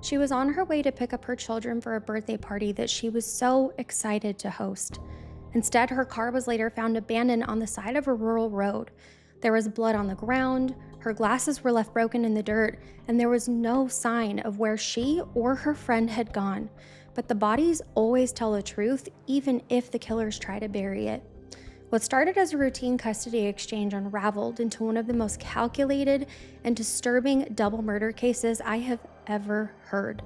She was on her way to pick up her children for a birthday party that she was so excited to host. Instead, her car was later found abandoned on the side of a rural road. There was blood on the ground, her glasses were left broken in the dirt, and there was no sign of where she or her friend had gone. But the bodies always tell the truth, even if the killers try to bury it. What started as a routine custody exchange unraveled into one of the most calculated and disturbing double murder cases I have ever heard.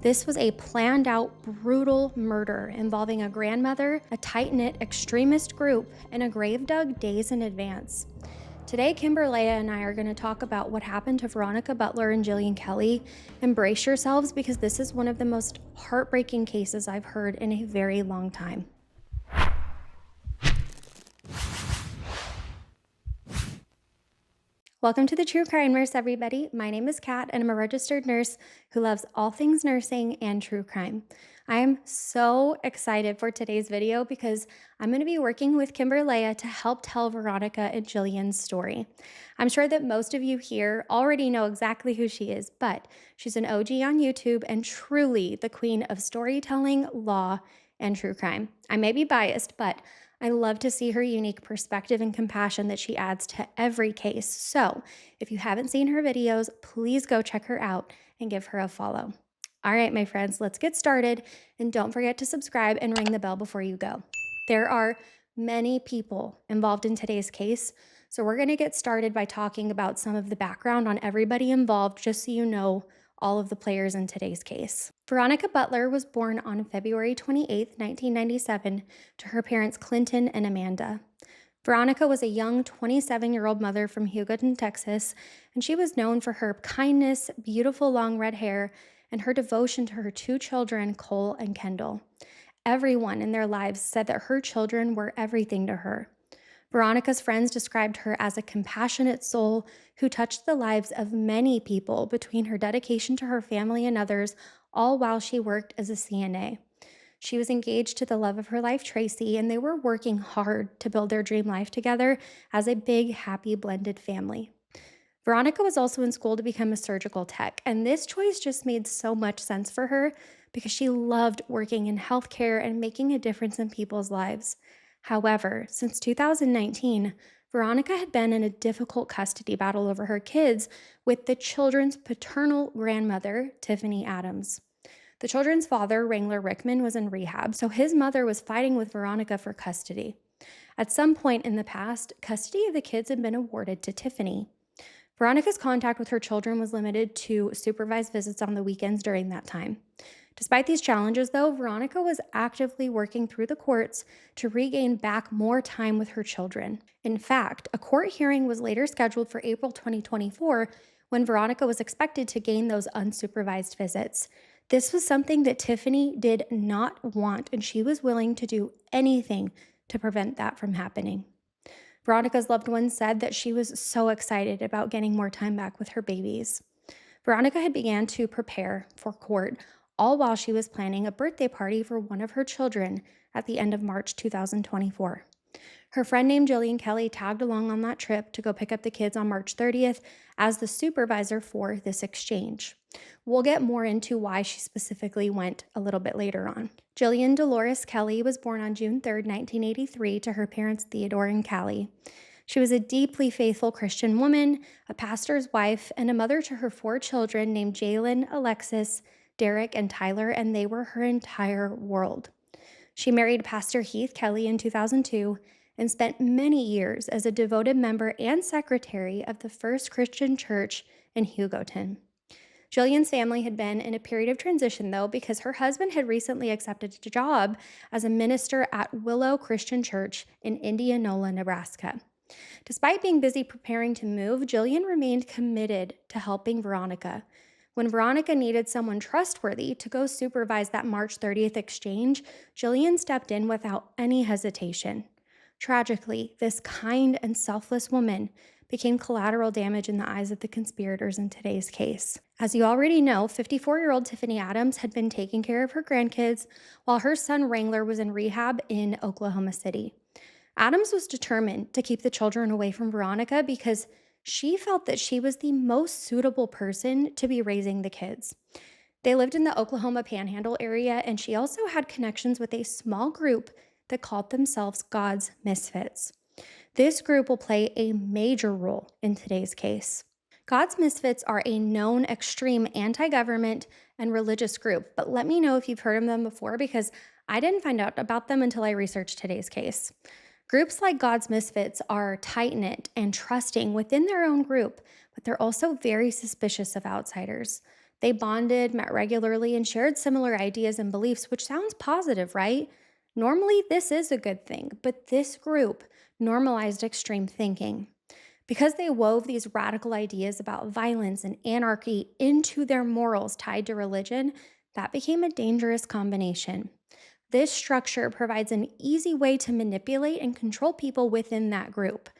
This was a planned out, brutal murder involving a grandmother, a tight-knit extremist group, and a grave dug days in advance. Today, Kimbyrleigha and I are going to talk about what happened to Veronica Butler and Jillian Kelley. Embrace yourselves because this is one of the most heartbreaking cases I've heard in a very long time. Welcome to the True Crime Nurse, everybody. My name is Kat, and I'm a registered nurse who loves all things nursing and true crime. I am so excited for today's video because I'm going to be working with Kimbyrleigha to help tell Veronica and Jillian's story. I'm sure that most of you here already know exactly who she is, but she's an OG on YouTube and truly the queen of storytelling, law, and true crime. I may be biased, but I love to see her unique perspective and compassion that she adds to every case. So if you haven't seen her videos, please go check her out and give her a follow. All right, my friends, let's get started. And don't forget to subscribe and ring the bell before you go. There are many people involved in today's case. So we're going to get started by talking about some of the background on everybody involved, just so you know all of the players in today's case. Veronica Butler was born on February 28, 1997, to her parents Clinton and Amanda. Veronica was a young 27-year-old mother from Hugoton, Texas, and she was known for her kindness, beautiful long red hair, and her devotion to her two children, Cole and Kendall. Everyone in their lives said that her children were everything to her. Veronica's friends described her as a compassionate soul who touched the lives of many people between her dedication to her family and others, all while she worked as a CNA. She was engaged to the love of her life, Tracy, and they were working hard to build their dream life together as a big, happy, blended family. Veronica was also in school to become a surgical tech, and this choice just made so much sense for her because she loved working in healthcare and making a difference in people's lives. However, since 2019, Veronica had been in a difficult custody battle over her kids with the children's paternal grandmother, Tifany Adams. The children's father, Wrangler Rickman, was in rehab, so his mother was fighting with Veronica for custody. At some point in the past, custody of the kids had been awarded to Tifany. Veronica's contact with her children was limited to supervised visits on the weekends during that time. Despite these challenges, though, Veronica was actively working through the courts to regain back more time with her children. In fact, a court hearing was later scheduled for April 2024 when Veronica was expected to gain those unsupervised visits. This was something that Tifany did not want, and she was willing to do anything to prevent that from happening. Veronica's loved ones said that she was so excited about getting more time back with her babies. Veronica had began to prepare for court, all while she was planning a birthday party for one of her children at the end of March 2024. Her friend named Jillian Kelley tagged along on that trip to go pick up the kids on March 30th as the supervisor for this exchange. We'll get more into why she specifically went a little bit later on. Jillian Dolores Kelley was born on June 3rd, 1983 to her parents Theodore and Callie. She was a deeply faithful Christian woman, a pastor's wife, and a mother to her 4 children named Jalen, Alexis, Derek, and Tyler, and they were her entire world. She married Pastor Heath Kelley in 2002 and spent many years as a devoted member and secretary of the First Christian Church in Hugoton. Jillian's family had been in a period of transition, though, because her husband had recently accepted a job as a minister at Willow Christian Church in Indianola, Nebraska. Despite being busy preparing to move, Jillian remained committed to helping Veronica. When Veronica needed someone trustworthy to go supervise that March 30th exchange, Jillian stepped in without any hesitation. Tragically, this kind and selfless woman became collateral damage in the eyes of the conspirators in today's case. As you already know, 54-year-old Tifany Adams had been taking care of her grandkids while her son Wrangler was in rehab in Oklahoma City. Adams was determined to keep the children away from Veronica because she felt that she was the most suitable person to be raising the kids. They lived in the Oklahoma Panhandle area, and she also had connections with a small group that called themselves God's Misfits. This group will play a major role in today's case. God's Misfits are a known extreme anti government and religious group, but let me know if you've heard of them before because I didn't find out about them until I researched today's case. Groups like God's Misfits are tight knit and trusting within their own group, but they're also very suspicious of outsiders. They bonded, met regularly, and shared similar ideas and beliefs, which sounds positive, right? Normally, this is a good thing, but this group normalized extreme thinking. Because they wove these radical ideas about violence and anarchy into their morals tied to religion, that became a dangerous combination. This structure provides an easy way to manipulate and control people within that group.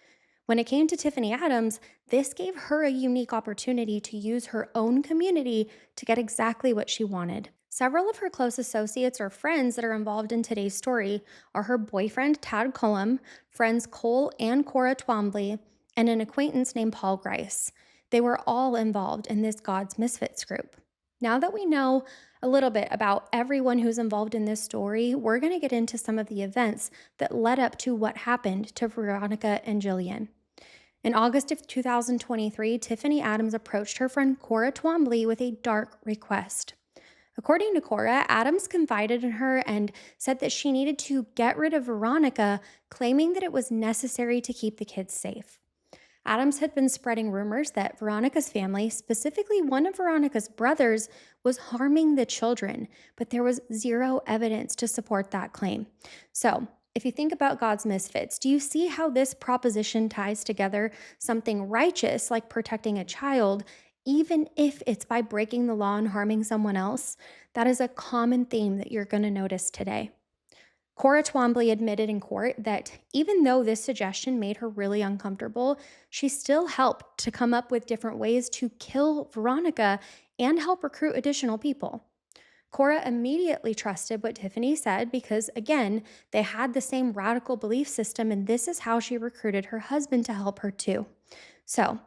When it came to Tifany Adams, this gave her a unique opportunity to use her own community to get exactly what she wanted. Several of her close associates or friends that are involved in today's story are her boyfriend, Tad Cullum, friends Cole and Cora Twombly, and an acquaintance named Paul Grice. They were all involved in this God's Misfits group. Now that we know a little bit about everyone who's involved in this story, we're going to get into some of the events that led up to what happened to Veronica and Jillian. In August of 2023, Tifany Adams approached her friend Cora Twombly with a dark request. According to Cora, Adams confided in her and said that she needed to get rid of Veronica, claiming that it was necessary to keep the kids safe. Adams had been spreading rumors that Veronica's family, specifically one of Veronica's brothers, was harming the children, but there was zero evidence to support that claim. So, if you think about God's Misfits, do you see how this proposition ties together something righteous like protecting a child, even if it's by breaking the law and harming someone else? That is a common theme that you're going to notice today. Cora Twombly admitted in court that even though this suggestion made her really uncomfortable, she still helped to come up with different ways to kill Veronica and help recruit additional people. Cora immediately trusted what Tifany said because, again, they had the same radical belief system, and this is how she recruited her husband to help her too. So,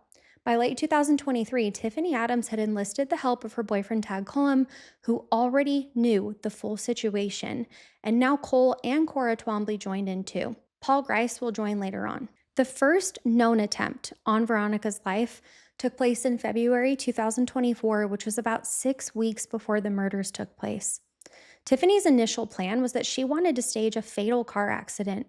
by late 2023, Tifany Adams had enlisted the help of her boyfriend Tad Cullum, who already knew the full situation, and now Cole and Cora Twombly joined in too. Paul Grice will join later on. The first known attempt on Veronica's life took place in February 2024, which was about 6 weeks before the murders took place. Tifany's initial plan was that she wanted to stage a fatal car accident.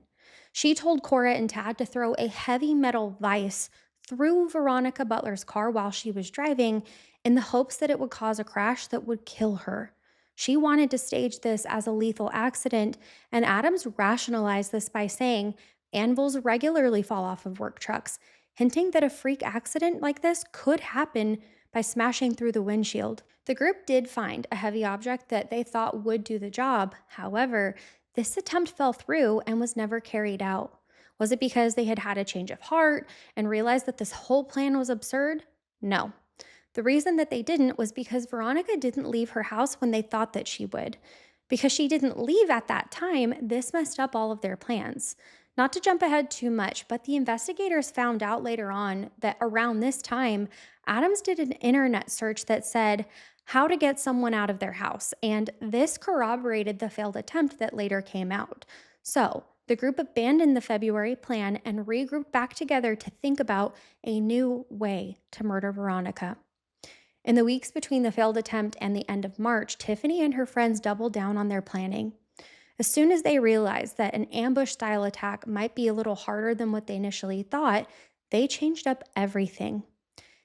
She told Cora and Tad to throw a heavy metal vise through Veronica Butler's car while she was driving in the hopes that it would cause a crash that would kill her. She wanted to stage this as a lethal accident, and Adams rationalized this by saying anvils regularly fall off of work trucks, hinting that a freak accident like this could happen by smashing through the windshield. The group did find a heavy object that they thought would do the job. However, this attempt fell through and was never carried out. Was it because they had had a change of heart and realized that this whole plan was absurd? No. The reason that they didn't was because Veronica didn't leave her house when they thought that she would. Because she didn't leave at that time, this messed up all of their plans. Not to jump ahead too much, but the investigators found out later on that around this time, Adams did an internet search that said how to get someone out of their house, and this corroborated the failed attempt that later came out. So, the group abandoned the February plan and regrouped back together to think about a new way to murder Veronica. In the weeks between the failed attempt and the end of March, Tifany and her friends doubled down on their planning. As soon as they realized that an ambush-style attack might be a little harder than what they initially thought, they changed up everything.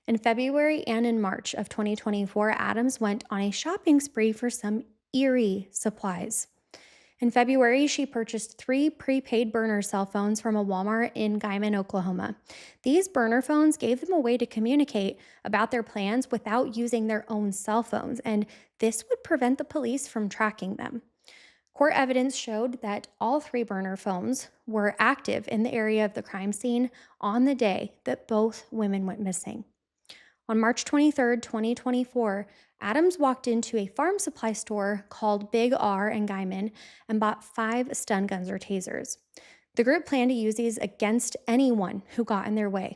In February and in March of 2024, Adams went on a shopping spree for some eerie supplies. In February, she purchased 3 prepaid burner cell phones from a Walmart in Guymon, Oklahoma. These burner phones gave them a way to communicate about their plans without using their own cell phones, and this would prevent the police from tracking them. Court evidence showed that all 3 burner phones were active in the area of the crime scene on the day that both women went missing. On March 23, 2024, Adams walked into a farm supply store called Big R in Guymon and bought 5 stun guns or tasers. The group planned to use these against anyone who got in their way.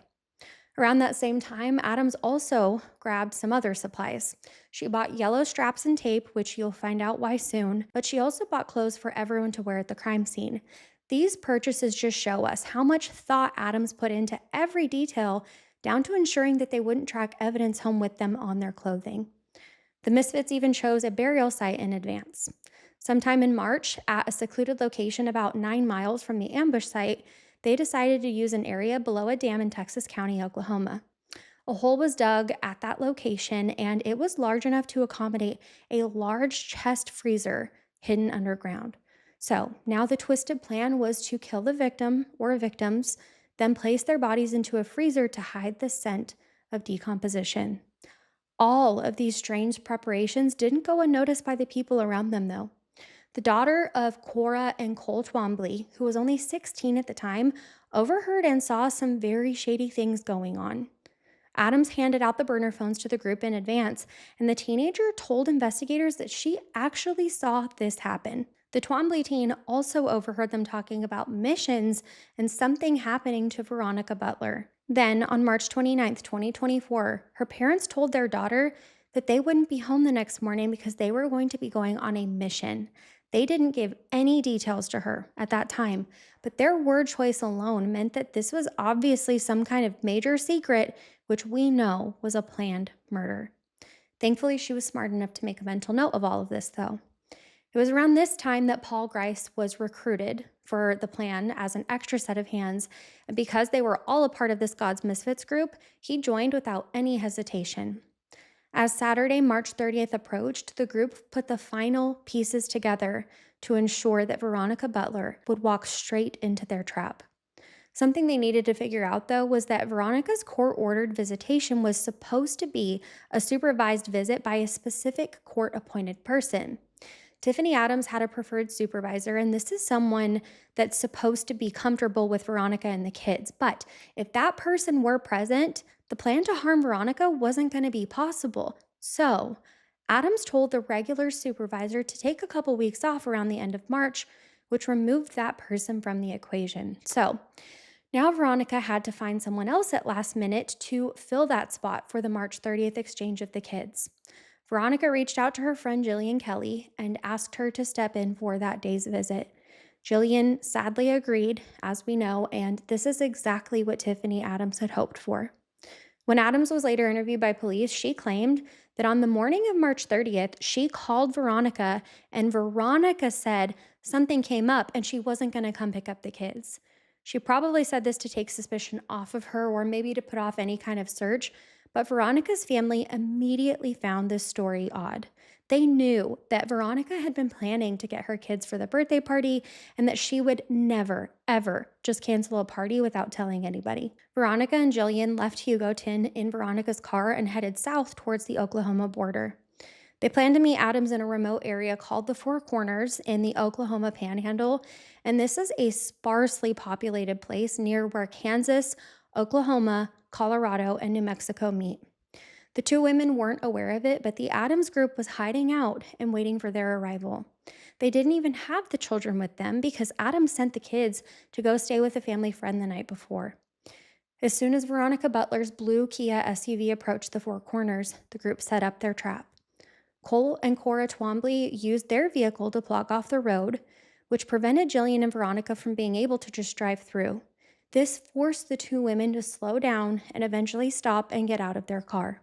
Around that same time, Adams also grabbed some other supplies. She bought yellow straps and tape, which you'll find out why soon, but she also bought clothes for everyone to wear at the crime scene. These purchases just show us how much thought Adams put into every detail, down to ensuring that they wouldn't track evidence home with them on their clothing. The Misfits even chose a burial site in advance. Sometime in March, at a secluded location about 9 miles from the ambush site, they decided to use an area below a dam in Texas County, Oklahoma. A hole was dug at that location, and it was large enough to accommodate a large chest freezer hidden underground. So now the twisted plan was to kill the victim or victims, then place their bodies into a freezer to hide the scent of decomposition. All of these strange preparations didn't go unnoticed by the people around them, though. The daughter of Cora and Cole Twombly, who was only 16 at the time, overheard and saw some very shady things going on. Adams handed out the burner phones to the group in advance, and the teenager told investigators that she actually saw this happen. The Twombly teen also overheard them talking about missions and something happening to Veronica Butler. Then, on March 29th, 2024, her parents told their daughter that they wouldn't be home the next morning because they were going to be going on a mission. They didn't give any details to her at that time, but their word choice alone meant that this was obviously some kind of major secret, which we know was a planned murder. Thankfully, she was smart enough to make a mental note of all of this, though. It was around this time that Paul Grice was recruited for the plan as an extra set of hands, and because they were all a part of this God's Misfits group, he joined without any hesitation. As Saturday, March 30th approached, the group put the final pieces together to ensure that Veronica Butler would walk straight into their trap. Something they needed to figure out, though, was that Veronica's court-ordered visitation was supposed to be a supervised visit by a specific court-appointed person. Tifany Adams had a preferred supervisor, and this is someone that's supposed to be comfortable with Veronica and the kids. But if that person were present, the plan to harm Veronica wasn't going to be possible. So, Adams told the regular supervisor to take a couple weeks off around the end of March, which removed that person from the equation. So, now Veronica had to find someone else at last minute to fill that spot for the March 30th exchange of the kids. Veronica reached out to her friend Jillian Kelley and asked her to step in for that day's visit. Jillian sadly agreed, as we know, and this is exactly what Tifany Adams had hoped for. When Adams was later interviewed by police, she claimed that on the morning of March 30th, she called Veronica, and Veronica said something came up and she wasn't going to come pick up the kids. She probably said this to take suspicion off of her or maybe to put off any kind of search, but Veronica's family immediately found this story odd. They knew that Veronica had been planning to get her kids for the birthday party and that she would never, ever just cancel a party without telling anybody. Veronica and Jillian left Hugoton in Veronica's car and headed south towards the Oklahoma border. They planned to meet Adams in a remote area called the Four Corners in the Oklahoma panhandle, and this is a sparsely populated place near where Kansas, Oklahoma, Colorado, and New Mexico meet. The two women weren't aware of it, but the Adams group was hiding out and waiting for their arrival. They didn't even have the children with them because Adams sent the kids to go stay with a family friend the night before. As soon as Veronica Butler's blue Kia SUV approached the Four Corners, the group set up their trap. Cole and Cora Twombly used their vehicle to block off the road, which prevented Jillian and Veronica from being able to just drive through. This forced the two women to slow down and eventually stop and get out of their car.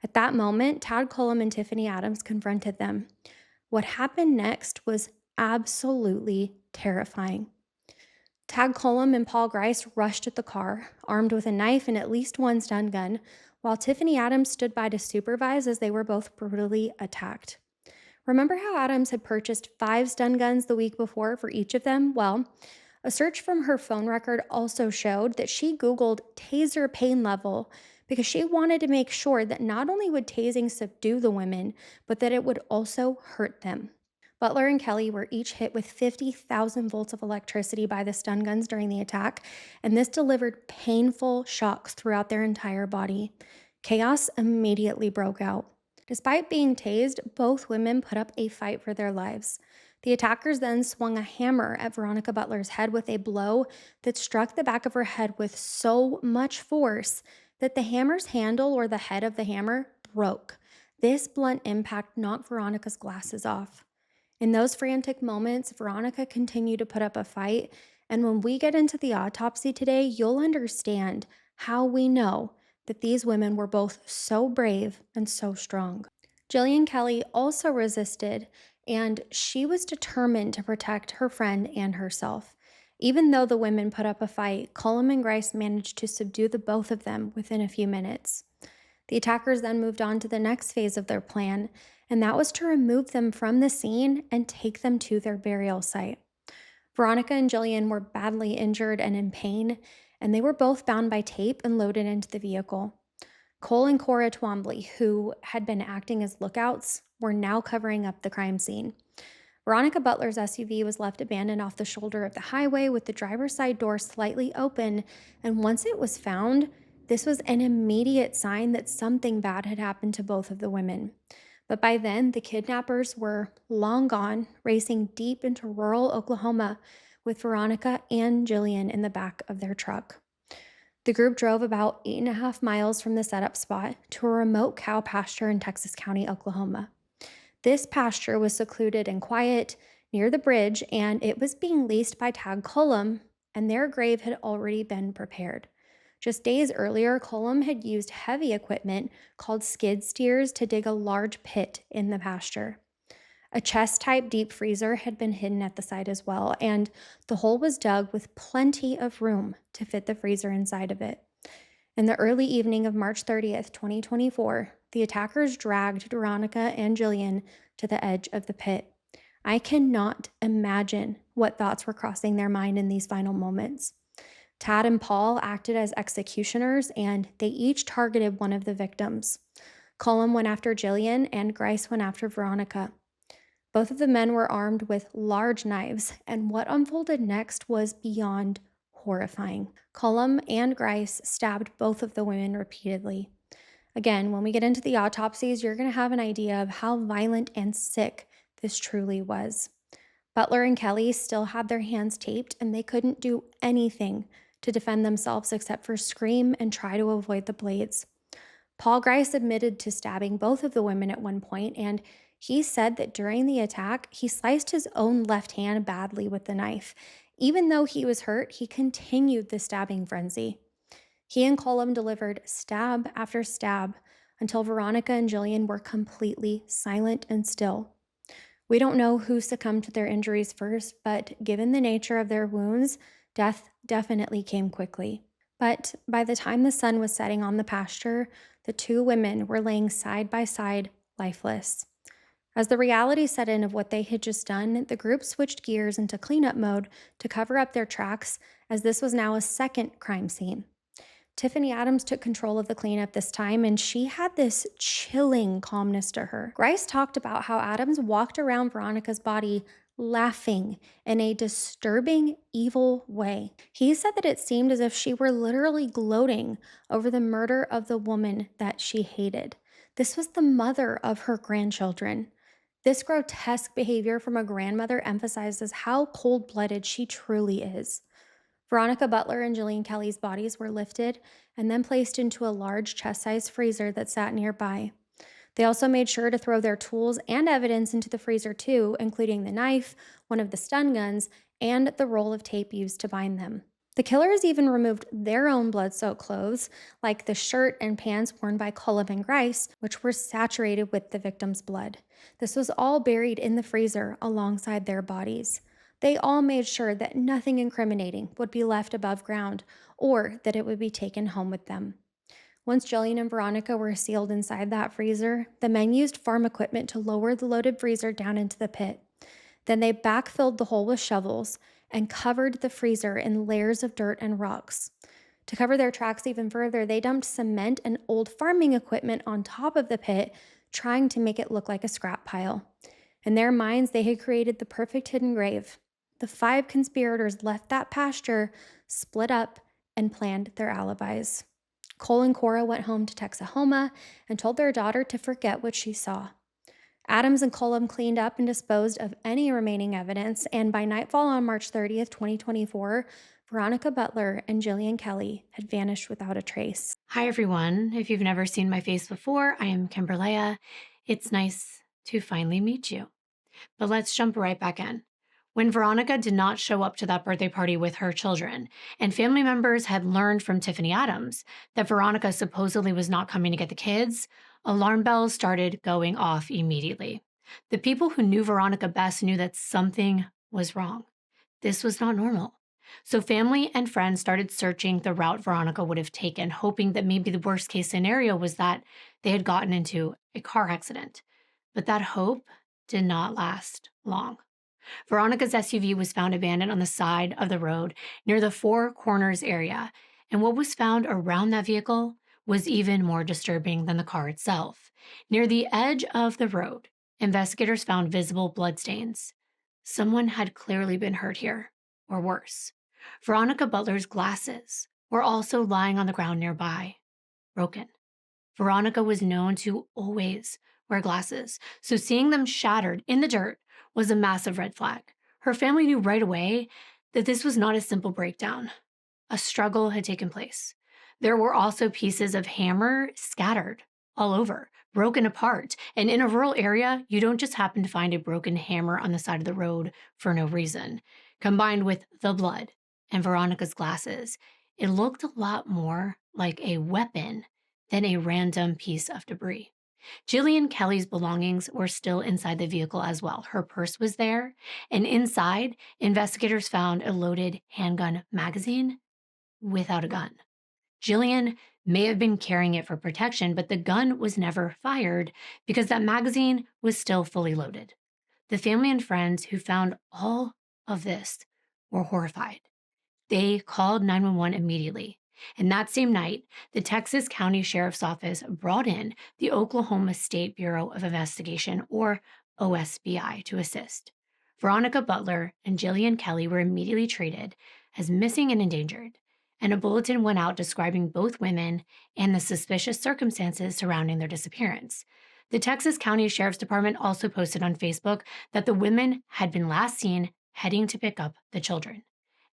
At that moment, Tad Cullum and Tifany Adams confronted them. What happened next was absolutely terrifying. Tad Cullum and Paul Grice rushed at the car, armed with a knife and at least one stun gun, while Tifany Adams stood by to supervise as they were both brutally attacked. Remember how Adams had purchased 5 stun guns the week before for each of them? Well, a search from her phone record also showed that she Googled taser pain level because she wanted to make sure that not only would tasing subdue the women, but that it would also hurt them. Butler and Kelley were each hit with 50,000 volts of electricity by the stun guns during the attack, and this delivered painful shocks throughout their entire body. Chaos immediately broke out. Despite being tased, both women put up a fight for their lives. The attackers then swung a hammer at Veronica Butler's head with a blow that struck the back of her head with so much force that the hammer's handle, or the head of the hammer, broke. This blunt impact knocked Veronica's glasses off. In those frantic moments, Veronica continued to put up a fight, and when we get into the autopsy today, you'll understand how we know that these women were both so brave and so strong. Jillian Kelley also resisted, and she was determined to protect her friend and herself. Even though the women put up a fight, Cullum and Grice managed to subdue the both of them within a few minutes. The attackers then moved on to the next phase of their plan, and that was to remove them from the scene and take them to their burial site. Veronica and Jillian were badly injured and in pain, and they were both bound by tape and loaded into the vehicle. Cole and Cora Twombly, who had been acting as lookouts, were now covering up the crime scene. Veronica Butler's SUV was left abandoned off the shoulder of the highway with the driver's side door slightly open, and once it was found, this was an immediate sign that something bad had happened to both of the women. But by then, the kidnappers were long gone, racing deep into rural Oklahoma with Veronica and Jillian in the back of their truck. The group drove about 8.5 miles from the setup spot to a remote cow pasture in Texas County, Oklahoma. This pasture was secluded and quiet near the bridge, and it was being leased by Tad Cullum, and their grave had already been prepared. Just days earlier, Cullum had used heavy equipment called skid steers to dig a large pit in the pasture. A chest-type deep freezer had been hidden at the site as well, and the hole was dug with plenty of room to fit the freezer inside of it. In the early evening of March 30th, 2024, the attackers dragged Veronica and Jillian to the edge of the pit. I cannot imagine what thoughts were crossing their mind in these final moments. Tad and Paul acted as executioners, and they each targeted one of the victims. Cullum went after Jillian, and Grice went after Veronica. Both of the men were armed with large knives, and what unfolded next was beyond horrifying. Cullum and Grice stabbed both of the women repeatedly. Again, when we get into the autopsies, you're going to have an idea of how violent and sick this truly was. Butler and Kelley still had their hands taped, and they couldn't do anything to defend themselves except for scream and try to avoid the blades. Paul Grice admitted to stabbing both of the women at one point, and he said that during the attack, he sliced his own left hand badly with the knife. Even though he was hurt, he continued the stabbing frenzy. He and Cullum delivered stab after stab until Veronica and Jillian were completely silent and still. We don't know who succumbed to their injuries first, but given the nature of their wounds, death definitely came quickly. But by the time the sun was setting on the pasture, the two women were laying side by side, lifeless. As the reality set in of what they had just done, the group switched gears into cleanup mode to cover up their tracks, as this was now a second crime scene. Tifany Adams took control of the cleanup this time, and she had this chilling calmness to her. Grice talked about how Adams walked around Veronica's body laughing in a disturbing, evil way. He said that it seemed as if she were literally gloating over the murder of the woman that she hated. This was the mother of her grandchildren. This grotesque behavior from a grandmother emphasizes how cold-blooded she truly is. Veronica Butler and Jillian Kelley's bodies were lifted and then placed into a large chest-sized freezer that sat nearby. They also made sure to throw their tools and evidence into the freezer too, including the knife, one of the stun guns, and the roll of tape used to bind them. The killers even removed their own blood-soaked clothes, like the shirt and pants worn by Cullum and Grice, which were saturated with the victim's blood. This was all buried in the freezer alongside their bodies. They all made sure that nothing incriminating would be left above ground or that it would be taken home with them. Once Jillian and Veronica were sealed inside that freezer, the men used farm equipment to lower the loaded freezer down into the pit. Then they backfilled the hole with shovels and covered the freezer in layers of dirt and rocks. To cover their tracks even further, they dumped cement and old farming equipment on top of the pit, trying to make it look like a scrap pile. In their minds, they had created the perfect hidden grave. The 5 conspirators left that pasture, split up, and planned their alibis. Cole and Cora went home to Texahoma and told their daughter to forget what she saw. Adams and Cullum cleaned up and disposed of any remaining evidence, and by nightfall on March 30th, 2024, Veronica Butler and Jillian Kelley had vanished without a trace. Hi, everyone. If you've never seen my face before, I am Kimbyrleigha. It's nice to finally meet you. But let's jump right back in. When Veronica did not show up to that birthday party with her children, and family members had learned from Tifany Adams that Veronica supposedly was not coming to get the kids, alarm bells started going off immediately. The people who knew Veronica best knew that something was wrong. This was not normal. So family and friends started searching the route Veronica would have taken, hoping that maybe the worst case scenario was that they had gotten into a car accident. But that hope did not last long. Veronica's SUV was found abandoned on the side of the road near the Four Corners area, and what was found around that vehicle was even more disturbing than the car itself. Near the edge of the road, investigators found visible bloodstains. Someone had clearly been hurt here, or worse. Veronica Butler's glasses were also lying on the ground nearby, broken. Veronica was known to always wear glasses, so seeing them shattered in the dirt was a massive red flag. Her family knew right away that this was not a simple breakdown. A struggle had taken place. There were also pieces of hammer scattered all over, broken apart. And in a rural area, you don't just happen to find a broken hammer on the side of the road for no reason. Combined with the blood and Veronica's glasses, it looked a lot more like a weapon than a random piece of debris. Jillian Kelley's belongings were still inside the vehicle as well. Her purse was there, and inside, investigators found a loaded handgun magazine without a gun. Jillian may have been carrying it for protection, but the gun was never fired because that magazine was still fully loaded. The family and friends who found all of this were horrified. They called 911 immediately. And that same night, the Texas County Sheriff's Office brought in the Oklahoma State Bureau of Investigation, or OSBI, to assist. Veronica Butler and Jillian Kelley were immediately treated as missing and endangered, and a bulletin went out describing both women and the suspicious circumstances surrounding their disappearance. The Texas County Sheriff's Department also posted on Facebook that the women had been last seen heading to pick up the children.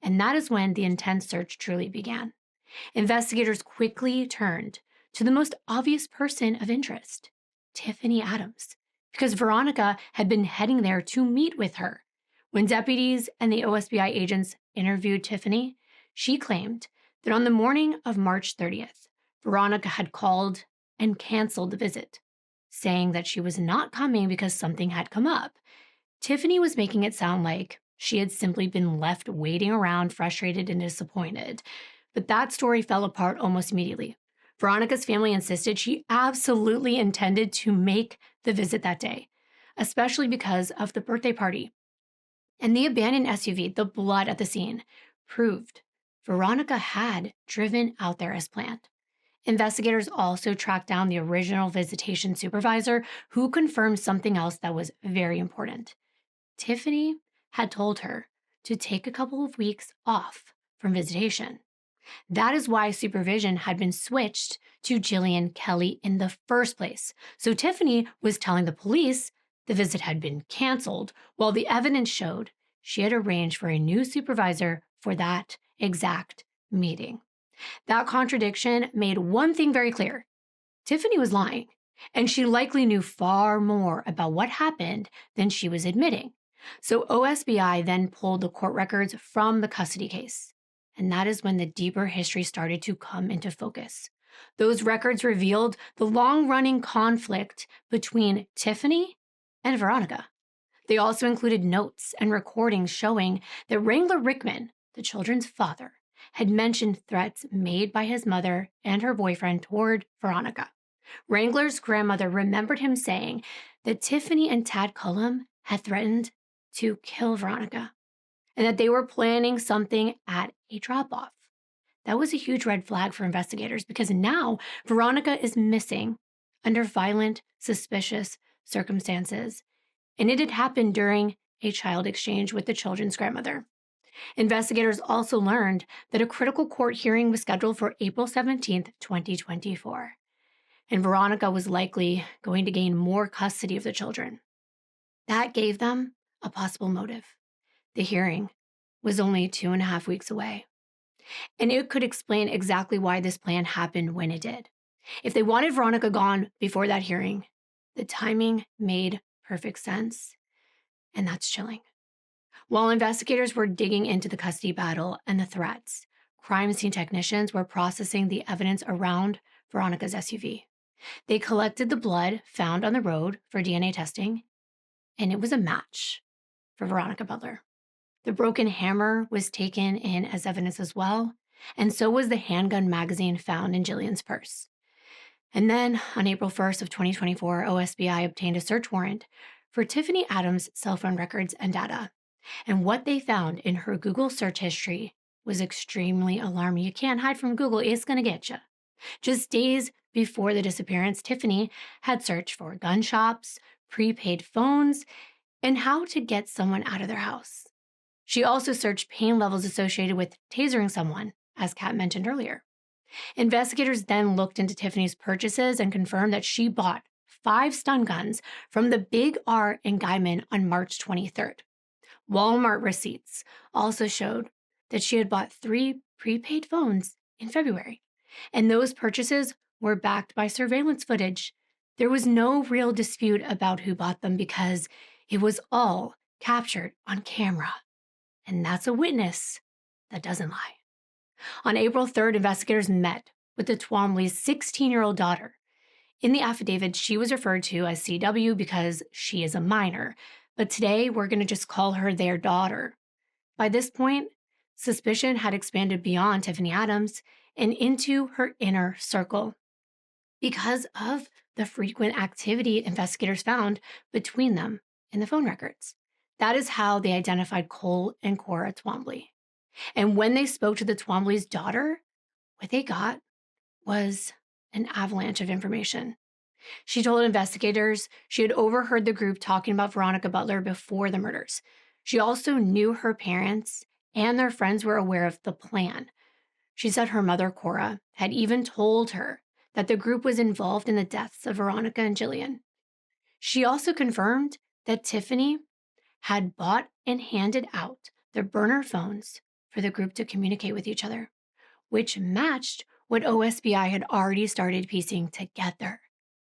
And that is when the intense search truly began. Investigators quickly turned to the most obvious person of interest, Tifany Adams, because Veronica had been heading there to meet with her. When deputies and the OSBI agents interviewed Tifany, she claimed that on the morning of March 30th, Veronica had called and canceled the visit, saying that she was not coming because something had come up. Tifany was making it sound like she had simply been left waiting around, frustrated and disappointed. But that story fell apart almost immediately. Veronica's family insisted she absolutely intended to make the visit that day, especially because of the birthday party. And the abandoned SUV, the blood at the scene, proved Veronica had driven out there as planned. Investigators also tracked down the original visitation supervisor, who confirmed something else that was very important. Tifany had told her to take a couple of weeks off from visitation. That is why supervision had been switched to Jillian Kelley in the first place. So Tifany was telling the police the visit had been canceled, while the evidence showed she had arranged for a new supervisor for that exact meeting. That contradiction made one thing very clear. Tifany was lying, and she likely knew far more about what happened than she was admitting. So OSBI then pulled the court records from the custody case. And that is when the deeper history started to come into focus. Those records revealed the long-running conflict between Tifany and Veronica. They also included notes and recordings showing that Wrangler Rickman, the children's father, had mentioned threats made by his mother and her boyfriend toward Veronica. Wrangler's grandmother remembered him saying that Tifany and Tad Cullum had threatened to kill Veronica, and that they were planning something at a drop-off. That was a huge red flag for investigators because now Veronica is missing under violent, suspicious circumstances, and it had happened during a child exchange with the children's grandmother. Investigators also learned that a critical court hearing was scheduled for April 17th, 2024, and Veronica was likely going to gain more custody of the children. That gave them a possible motive. The hearing was only 2.5 weeks away. And it could explain exactly why this plan happened when it did. If they wanted Veronica gone before that hearing, the timing made perfect sense, and that's chilling. While investigators were digging into the custody battle and the threats, crime scene technicians were processing the evidence around Veronica's SUV. They collected the blood found on the road for DNA testing, and it was a match for Veronica Butler. The broken hammer was taken in as evidence as well, and so was the handgun magazine found in Jillian's purse. And then on April 1st of 2024, OSBI obtained a search warrant for Tifany Adams' cell phone records and data. And what they found in her Google search history was extremely alarming. You can't hide from Google, it's going to get you. Just days before the disappearance, Tifany had searched for gun shops, prepaid phones, and how to get someone out of their house. She also searched pain levels associated with tasering someone, as Kat mentioned earlier. Investigators then looked into Tifany's purchases and confirmed that she bought 5 stun guns from the Big R in Guyman on March 23rd. Walmart receipts also showed that she had bought 3 prepaid phones in February, and those purchases were backed by surveillance footage. There was no real dispute about who bought them because it was all captured on camera. And that's a witness that doesn't lie. On April 3rd, investigators met with the Twombly's 16-year-old daughter. In the affidavit, she was referred to as CW because she is a minor, but today we're going to just call her their daughter. By this point, suspicion had expanded beyond Tifany Adams and into her inner circle because of the frequent activity investigators found between them in the phone records. That is how they identified Cole and Cora Twombly. And when they spoke to the Twombly's daughter, what they got was an avalanche of information. She told investigators she had overheard the group talking about Veronica Butler before the murders. She also knew her parents and their friends were aware of the plan. She said her mother, Cora, had even told her that the group was involved in the deaths of Veronica and Jillian. She also confirmed that Tifany had bought and handed out the burner phones for the group to communicate with each other, which matched what OSBI had already started piecing together.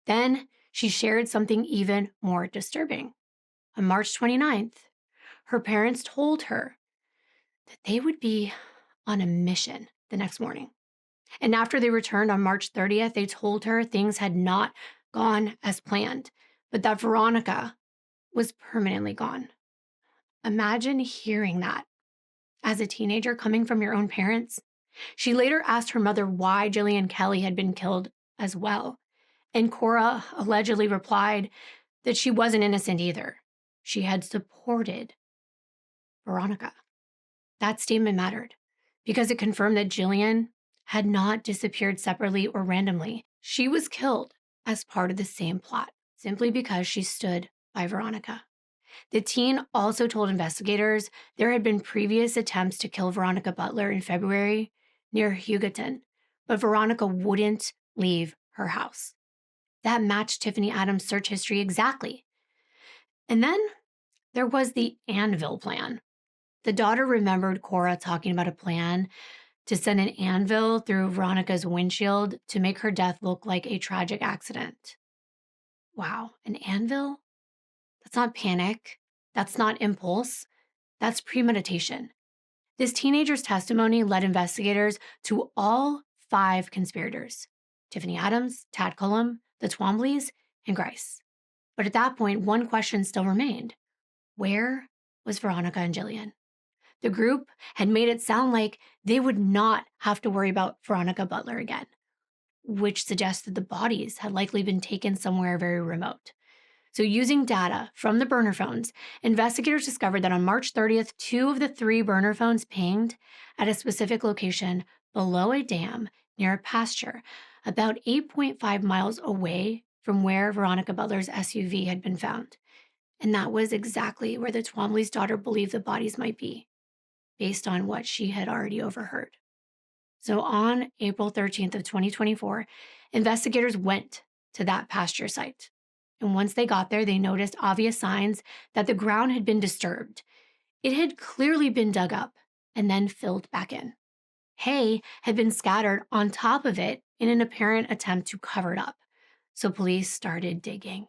Then she shared something even more disturbing. On March 29th, her parents told her that they would be on a mission the next morning. And after they returned on March 30th, they told her things had not gone as planned, but that Veronica was permanently gone. Imagine hearing that as a teenager coming from your own parents. She later asked her mother why Jillian Kelley had been killed as well. And Cora allegedly replied that she wasn't innocent either. She had supported Veronica. That statement mattered because it confirmed that Jillian had not disappeared separately or randomly. She was killed as part of the same plot, simply because she stood by Veronica. The teen also told investigators there had been previous attempts to kill Veronica Butler in February near Hugoton, but Veronica wouldn't leave her house. That matched Tifany Adams' search history exactly. And then there was the anvil plan. The daughter remembered Cora talking about a plan to send an anvil through Veronica's windshield to make her death look like a tragic accident. Wow, an anvil? That's not panic. That's not impulse. That's premeditation. This teenager's testimony led investigators to all 5 conspirators: Tifany Adams, Tad Cullum, the Twombleys, and Grice. But at that point, one question still remained. Where was Veronica and Jillian? The group had made it sound like they would not have to worry about Veronica Butler again, which suggested the bodies had likely been taken somewhere very remote. So using data from the burner phones, investigators discovered that on March 30th, 2 of the 3 burner phones pinged at a specific location below a dam near a pasture about 8.5 miles away from where Veronica Butler's SUV had been found. And that was exactly where the Twombly's daughter believed the bodies might be, based on what she had already overheard. So on April 13th of 2024, investigators went to that pasture site. And once they got there, they noticed obvious signs that the ground had been disturbed. It had clearly been dug up and then filled back in. Hay had been scattered on top of it in an apparent attempt to cover it up. So police started digging.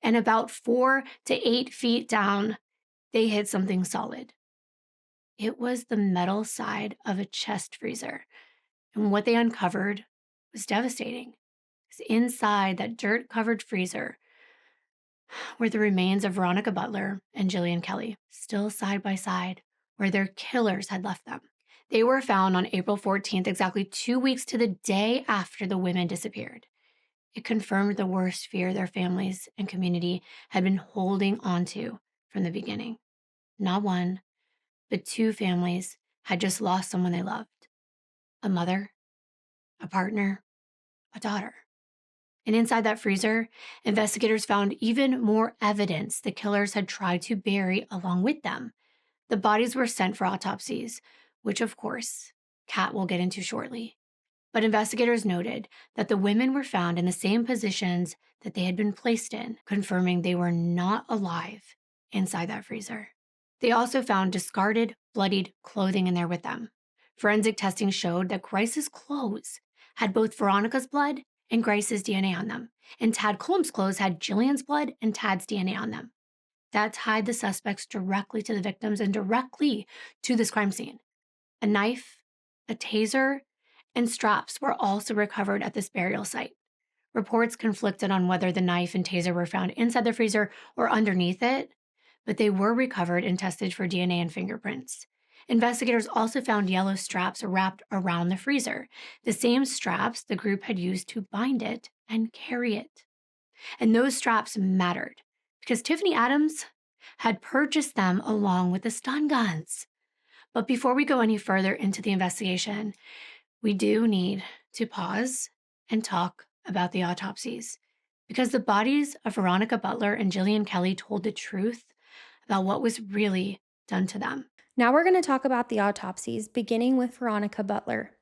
And about 4 to 8 feet down, they hit something solid. It was the metal side of a chest freezer. And what they uncovered was devastating. 'Cause inside that dirt covered freezer were the remains of Veronica Butler and Jillian Kelley, still side by side, where their killers had left them. They were found on April 14th, exactly 2 weeks to the day after the women disappeared. It confirmed the worst fear their families and community had been holding onto from the beginning. Not one, but two families had just lost someone they loved: a mother, a partner, a daughter. And inside that freezer, investigators found even more evidence the killers had tried to bury along with them. The bodies were sent for autopsies, which, of course, Kat will get into shortly. But investigators noted that the women were found in the same positions that they had been placed in, confirming they were not alive inside that freezer. They also found discarded, bloodied clothing in there with them. Forensic testing showed that Grice's clothes had both Veronica's blood and Grice's DNA on them, and Tad Combs' clothes had Jillian's blood and Tad's DNA on them. That tied the suspects directly to the victims and directly to this crime scene. A knife, a taser, and straps were also recovered at this burial site. Reports conflicted on whether the knife and taser were found inside the freezer or underneath it, but they were recovered and tested for DNA and fingerprints. Investigators also found yellow straps wrapped around the freezer, the same straps the group had used to bind it and carry it. And those straps mattered because Tifany Adams had purchased them along with the stun guns. But before we go any further into the investigation, we do need to pause and talk about the autopsies, because the bodies of Veronica Butler and Jillian Kelley told the truth about what was really done to them. Now we're going to talk about the autopsies, beginning with Veronica Butler.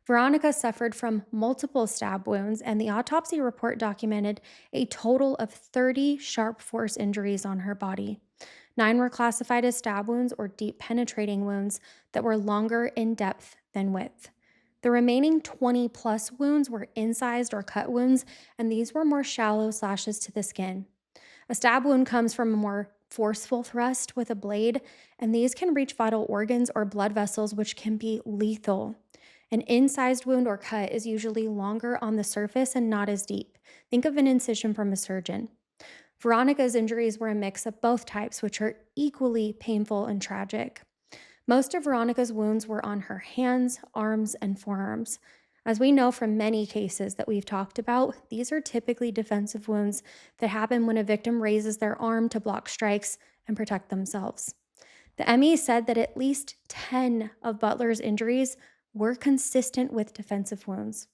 Veronica suffered from multiple stab wounds, and the autopsy report documented a total of 30 sharp force injuries on her body. 9 were classified as stab wounds or deep penetrating wounds that were longer in depth than width. The remaining 20 plus wounds were incised or cut wounds, and these were more shallow slashes to the skin. A stab wound comes from a more forceful thrust with a blade, and these can reach vital organs or blood vessels, which can be lethal. An incised wound or cut is usually longer on the surface and not as deep. Think of an incision from a surgeon. Veronica's injuries were a mix of both types, which are equally painful and tragic. Most of Veronica's wounds were on her hands, arms, and forearms. As we know from many cases that we've talked about, these are typically defensive wounds that happen when a victim raises their arm to block strikes and protect themselves. The ME said that at least 10 of Butler's injuries were consistent with defensive wounds.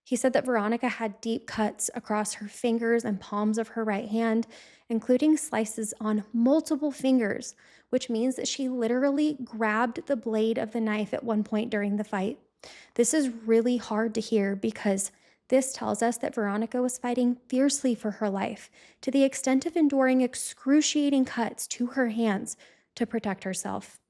He said that Veronica had deep cuts across her fingers and palms of her right hand, including slices on multiple fingers, which means that she literally grabbed the blade of the knife at one point during the fight. This is really hard to hear because this tells us that Veronica was fighting fiercely for her life, to the extent of enduring excruciating cuts to her hands to protect herself.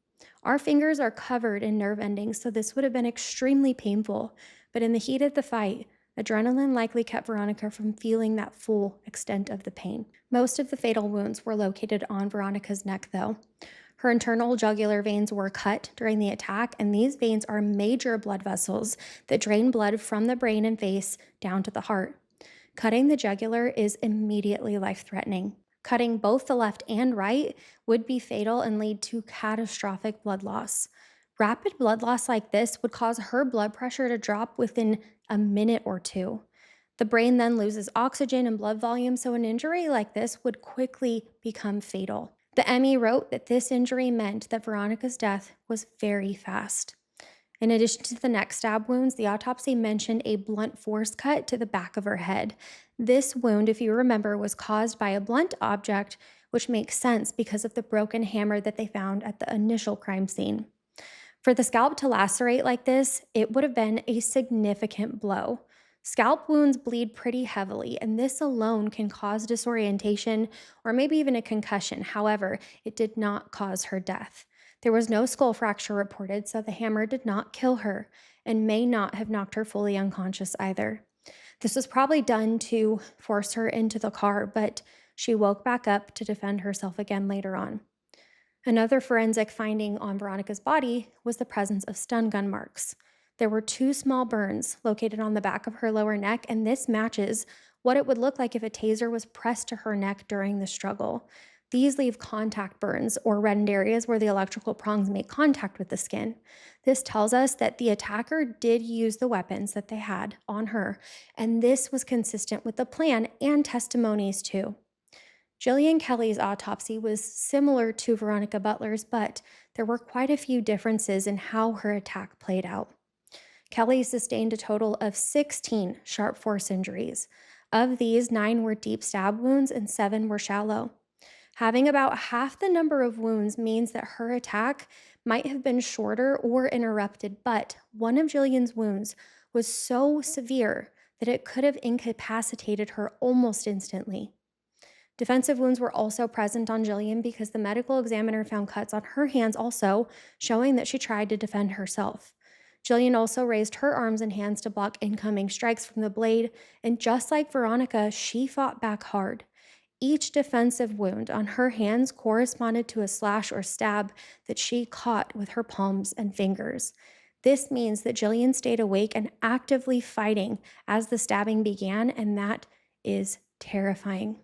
Our fingers are covered in nerve endings, so this would have been extremely painful, but in the heat of the fight, adrenaline likely kept Veronica from feeling that full extent of the pain. Most of the fatal wounds were located on Veronica's neck, though. Her internal jugular veins were cut during the attack, and these veins are major blood vessels that drain blood from the brain and face down to the heart. Cutting the jugular is immediately life-threatening. Cutting both the left and right would be fatal and lead to catastrophic blood loss. Rapid blood loss like this would cause her blood pressure to drop within a minute or two. The brain then loses oxygen and blood volume, so an injury like this would quickly become fatal. The ME wrote that this injury meant that Veronica's death was very fast. In addition to the neck stab wounds, the autopsy mentioned a blunt force cut to the back of her head. This wound, if you remember, was caused by a blunt object, which makes sense because of the broken hammer that they found at the initial crime scene. For the scalp to lacerate like this, it would have been a significant blow. Scalp wounds bleed pretty heavily, and this alone can cause disorientation or maybe even a concussion. However, it did not cause her death. There was no skull fracture reported, so the hammer did not kill her and may not have knocked her fully unconscious either. This was probably done to force her into the car, but she woke back up to defend herself again later on. Another forensic finding on Veronica's body was the presence of stun gun marks. There were two small burns located on the back of her lower neck, and this matches what it would look like if a taser was pressed to her neck during the struggle. These leave contact burns or reddened areas where the electrical prongs make contact with the skin. This tells us that the attacker did use the weapons that they had on her, and this was consistent with the plan and testimonies too. Jillian Kelley's autopsy was similar to Veronica Butler's, but there were quite a few differences in how her attack played out. Kelley sustained a total of 16 sharp force injuries. Of these, 9 were deep stab wounds and 7 were shallow. Having about half the number of wounds means that her attack might have been shorter or interrupted, but one of Jillian's wounds was so severe that it could have incapacitated her almost instantly. Defensive wounds were also present on Jillian because the medical examiner found cuts on her hands also, showing that she tried to defend herself. Jillian also raised her arms and hands to block incoming strikes from the blade, and just like Veronica, she fought back hard. Each defensive wound on her hands corresponded to a slash or stab that she caught with her palms and fingers. This means that Jillian stayed awake and actively fighting as the stabbing began, and that is terrifying.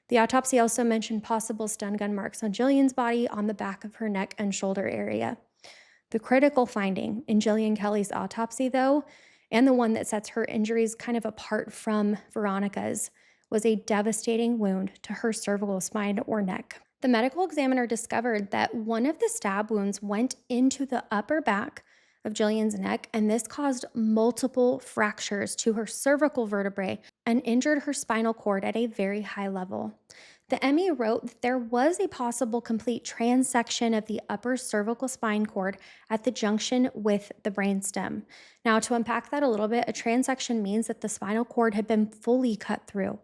The autopsy also mentioned possible stun gun marks on Jillian's body on the back of her neck and shoulder area. The critical finding in Jillian Kelley's autopsy, though, and the one that sets her injuries kind of apart from Veronica's, was a devastating wound to her cervical spine or neck. The medical examiner discovered that one of the stab wounds went into the upper back of Jillian's neck, and this caused multiple fractures to her cervical vertebrae and injured her spinal cord at a very high level. The ME wrote that there was a possible complete transection of the upper cervical spine cord at the junction with the brainstem. Now, to unpack that a little bit, a transection means that the spinal cord had been fully cut through.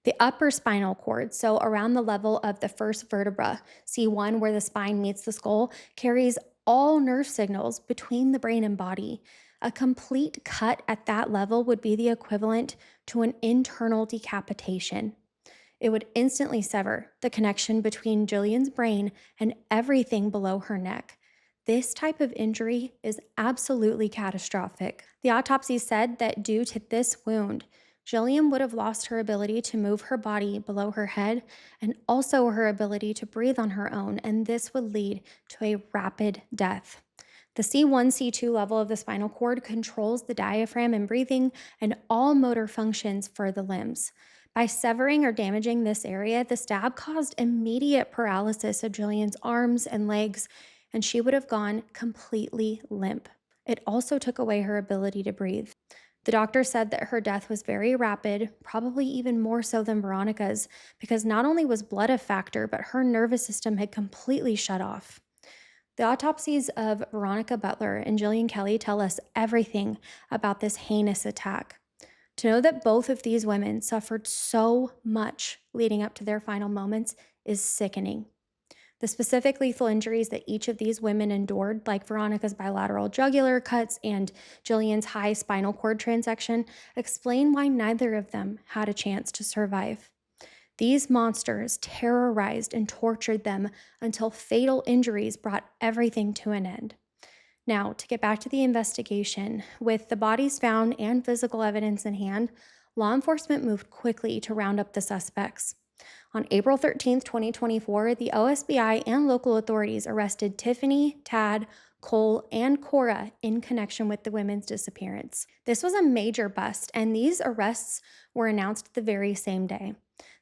The upper spinal cord, so around the level of the first vertebra, C1, where the spine meets the skull, carries all nerve signals between the brain and body. A complete cut at that level would be the equivalent to an internal decapitation. It would instantly sever the connection between Jillian's brain and everything below her neck. This type of injury is absolutely catastrophic. The autopsy said that due to this wound, Jillian would have lost her ability to move her body below her head and also her ability to breathe on her own, and this would lead to a rapid death. The C1, C2 level of the spinal cord controls the diaphragm and breathing and all motor functions for the limbs. By severing or damaging this area, the stab caused immediate paralysis of Jillian's arms and legs, and she would have gone completely limp. It also took away her ability to breathe. The doctor said that her death was very rapid, probably even more so than Veronica's, because not only was blood a factor, but her nervous system had completely shut off. The autopsies of Veronica Butler and Jillian Kelley tell us everything about this heinous attack. To know that both of these women suffered so much leading up to their final moments is sickening. The specific lethal injuries that each of these women endured, like Veronica's bilateral jugular cuts and Jillian's high spinal cord transection, explain why neither of them had a chance to survive. These monsters terrorized and tortured them until fatal injuries brought everything to an end. Now, to get back to the investigation, with the bodies found and physical evidence in hand, law enforcement moved quickly to round up the suspects. On April 13, 2024, the OSBI and local authorities arrested Tifany, Tad, Cole, and Cora in connection with the women's disappearance. This was a major bust, and these arrests were announced the very same day.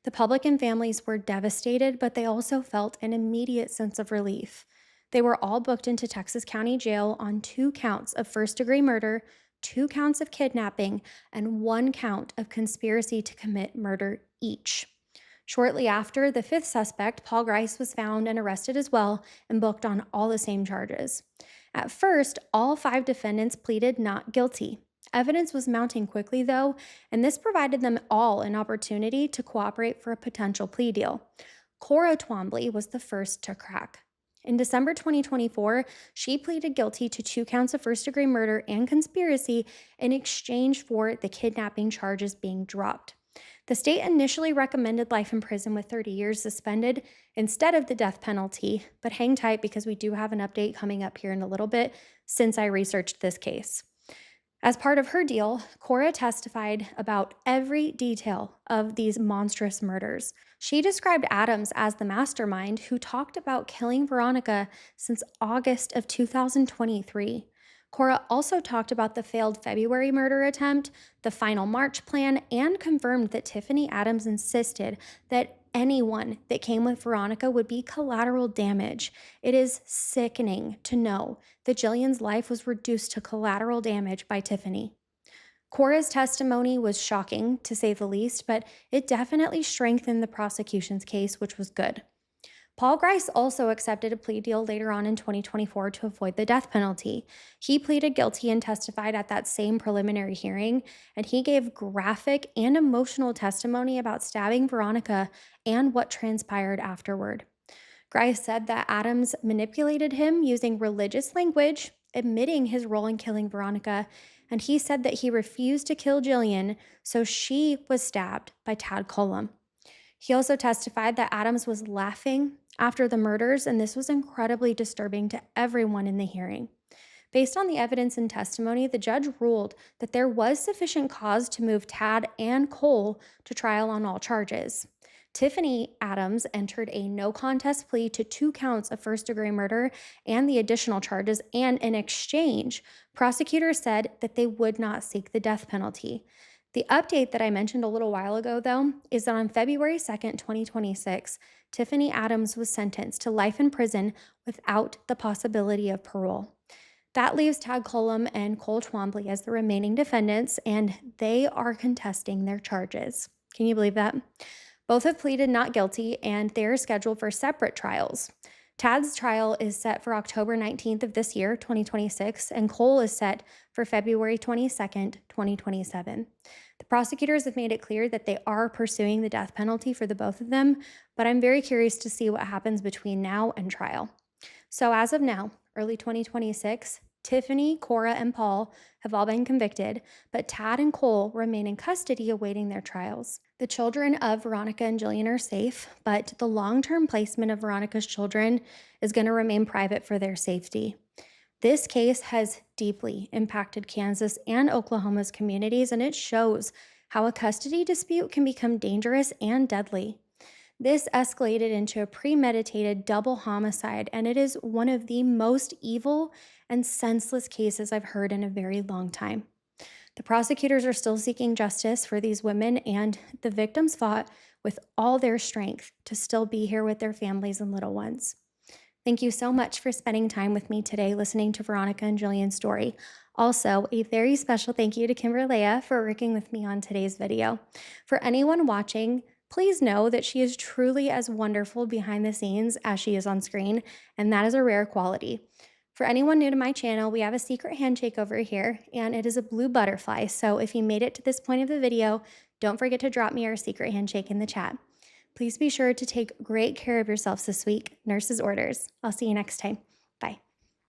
The public and families were devastated, but they also felt an immediate sense of relief. They were all booked into Texas County Jail on 2 counts of first-degree murder, 2 counts of kidnapping, and 1 count of conspiracy to commit murder each. Shortly after, the 5th suspect, Paul Grice, was found and arrested as well and booked on all the same charges. At first, all 5 defendants pleaded not guilty. Evidence was mounting quickly, though, and this provided them all an opportunity to cooperate for a potential plea deal. Cora Twombly was the first to crack. In December 2024, she pleaded guilty to 2 counts of first-degree murder and conspiracy in exchange for the kidnapping charges being dropped. The state initially recommended life in prison with 30 years suspended instead of the death penalty, but hang tight because we do have an update coming up here in a little bit since I researched this case. As part of her deal, Cora testified about every detail of these monstrous murders. She described Adams as the mastermind who talked about killing Veronica since August of 2023. Cora also talked about the failed February murder attempt, the final March plan, and confirmed that Tifany Adams insisted that anyone that came with Veronica would be collateral damage. It is sickening to know that Jillian's life was reduced to collateral damage by Tifany. Cora's testimony was shocking, to say the least, but it definitely strengthened the prosecution's case, which was good. Paul Grice also accepted a plea deal later on in 2024 to avoid the death penalty. He pleaded guilty and testified at that same preliminary hearing, and he gave graphic and emotional testimony about stabbing Veronica and what transpired afterward. Grice said that Adams manipulated him using religious language, admitting his role in killing Veronica, and he said that he refused to kill Jillian, so she was stabbed by Tad Cullum. He also testified that Adams was laughing after the murders, and this was incredibly disturbing to everyone in the hearing. Based on the evidence and testimony, the judge ruled that there was sufficient cause to move Tad and Cole to trial on all charges. Tifany Adams entered a no contest plea to 2 counts of first-degree murder and the additional charges, and in exchange, prosecutors said that they would not seek the death penalty. The update that I mentioned a little while ago, though, is that on February 2nd, 2026, Tifany Adams was sentenced to life in prison without the possibility of parole. That leaves Tad Cullum and Cole Twombly as the remaining defendants, and they are contesting their charges. Can you believe that? Both have pleaded not guilty, and they're scheduled for separate trials. Tad's trial is set for October 19th of this year, 2026, and Cole is set for February 22nd, 2027. The prosecutors have made it clear that they are pursuing the death penalty for the both of them, but I'm very curious to see what happens between now and trial. So as of now, early 2026, Tifany, Cora, and Paul have all been convicted, but Tad and Cole remain in custody awaiting their trials. The children of Veronica and Jillian are safe, but the long-term placement of Veronica's children is going to remain private for their safety. This case has deeply impacted Kansas and Oklahoma's communities, and it shows how a custody dispute can become dangerous and deadly. This escalated into a premeditated double homicide, and it is one of the most evil and senseless cases I've heard in a very long time. The prosecutors are still seeking justice for these women, and the victims fought with all their strength to still be here with their families and little ones. Thank you so much for spending time with me today listening to Veronica and Jillian's story. Also, a very special thank you to Kimbyrleigha for working with me on today's video. For anyone watching, please know that she is truly as wonderful behind the scenes as she is on screen, and that is a rare quality. For anyone new to my channel, we have a secret handshake over here, and it is a blue butterfly. So if you made it to this point of the video, don't forget to drop me our secret handshake in the chat. Please be sure to take great care of yourselves this week. Nurse's orders. I'll see you next time. Bye.